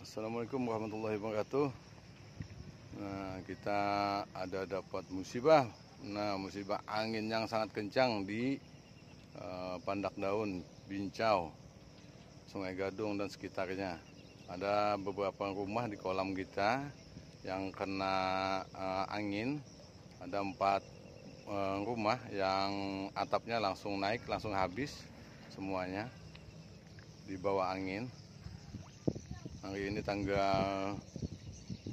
Assalamualaikum warahmatullahi wabarakatuh. Nah, kita ada dapat musibah. Nah, musibah angin yang sangat kencang di Pandak Daun, Bincau, Sungai Gadung dan sekitarnya. Ada beberapa rumah di kolam kita yang kena angin. Ada 4 rumah yang atapnya langsung naik, langsung habis semuanya di bawah angin. Hari ini tanggal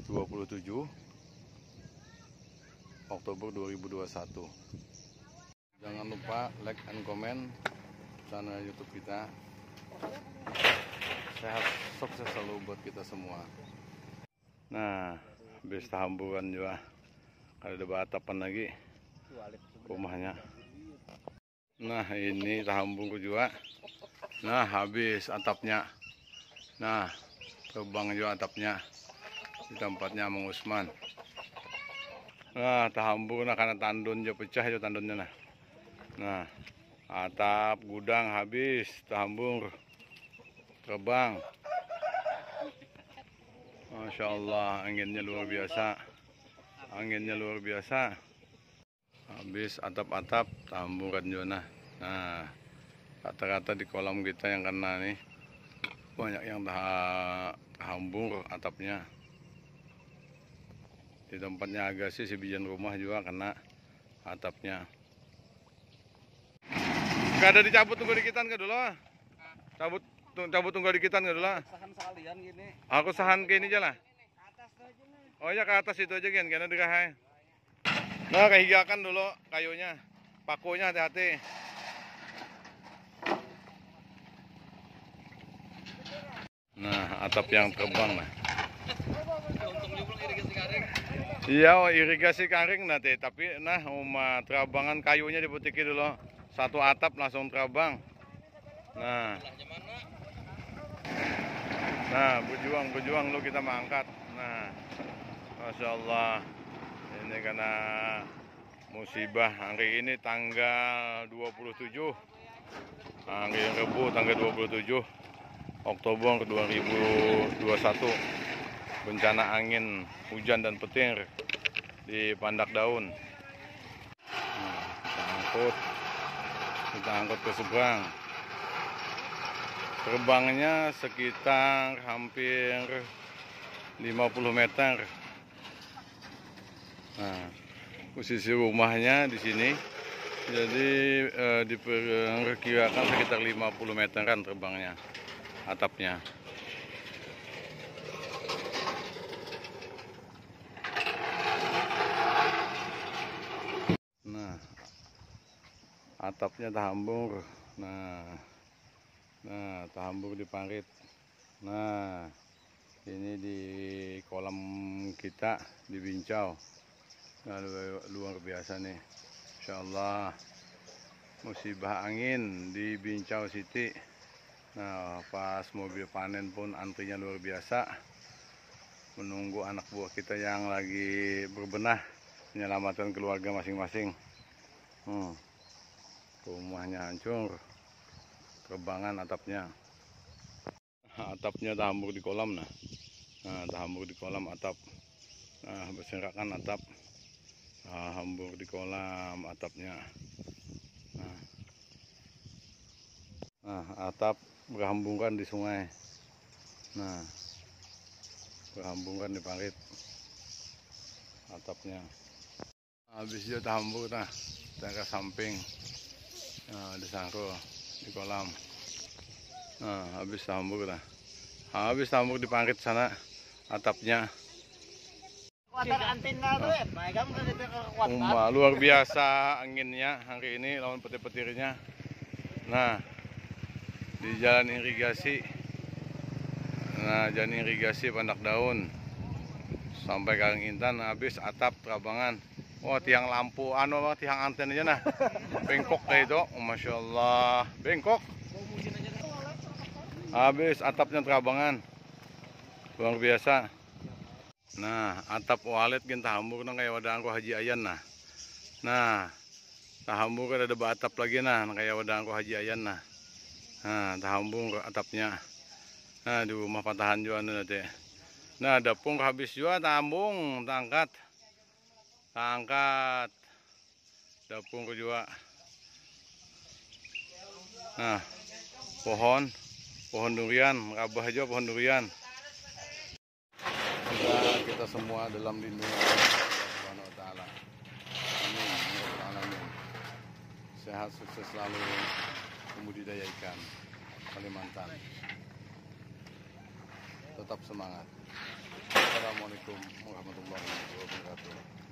27 Oktober 2021. Jangan lupa like and comment channel YouTube kita. Sehat, sukses selalu buat kita semua. Nah, habis tahamburan juga. Ada batapan lagi rumahnya. Nah, ini tahambur juga. Nah, habis atapnya. Nah, terbang juga atapnya di tempatnya Mang Usman. Nah, tahambur nah karena tandun juga pecah itu tandunnya nah. Nah, atap gudang habis, tahambur terbang. Masya Allah, anginnya luar biasa. Anginnya luar biasa. Habis atap-atap tahamburan juga nah. Nah, rata-rata di kolam kita yang kena nih banyak yang hambur atapnya. Di tempatnya agak sih sebagian rumah juga kena atapnya. Gak ada dicabut tunggu dikitan ke dulu. Cabut tunggu dikitan ke dulu. Sahan sekalian gini. Aku sahan ke ini aja lah. Oh ya, ke atas itu aja kan karena dirahai. Nah, kehigakan dulu kayunya. Pakunya hati-hati. Nah, atap yang terbang nah. Iya, irigasi kering nanti, tapi nah terabangan kayunya diputiki dulu. Satu atap langsung terabang. Nah, berjuang lu kita mengangkat. Nah, Masya Allah, ini karena musibah hari ini tanggal 27 hari Rabu tanggal 27 Oktober 2021. Bencana angin, hujan dan petir di Pandak Daun. Kita angkut ke seberang. Terbangnya sekitar hampir 50 meter. Nah, posisi rumahnya di sini. Jadi diperkirakan sekitar 50 meteran terbangnya atapnya. Nah, atapnya tahambur. Nah, tahambur di parit. Nah, ini di kolam kita di Bincau. Nah, luar biasa nih. Insya Allah musibah angin di Bincau City. Nah, pas mobil panen pun antrinya luar biasa. Menunggu anak buah kita yang lagi berbenah menyelamatkan keluarga masing-masing. Rumahnya hancur, terbangan atapnya. Atapnya tahambur di kolam nah. Nah, tahambur di kolam atap. Nah, berserakan atap. Hambur di kolam atapnya. Nah, atap berhamburan di sungai. Nah, berhamburan di parit atapnya. Habis itu tahambur nah, ke samping. Nah, disangkul di kolam. Nah, habis tahambur nah. Habis tahambur di parit sana atapnya. Luar biasa anginnya hari ini lawan petir-petirnya. Nah, di jalan irigasi. Nah, jalan irigasi Pandak Daun sampai Karang Intan habis atap terabangan. Oh, tiang lampu tiang anten aja nah. Bengkok kayak itu. Masya Allah, bengkok. Habis atapnya terabangan. Luar biasa. Nah, atap walet gen tahambur nang kayak wadah angko Haji Ayan nah. Nah, tahambur ada atap lagi nah kayak wadah angko Haji Ayan nah. Nah, tahambur atapnya. Nah, di rumah patahan juga nanti. Nah, dapung habis juga, tambung, tangkat, dapung juga. Nah, pohon durian, rabah aja pohon durian. Kita semua dalam lindungan Allah Subhanahu wa taala. Amin ya rabbal alamin. Sehat sukses selalu membudidaya ikan Kalimantan. Tetap semangat. Assalamualaikum warahmatullahi wabarakatuh.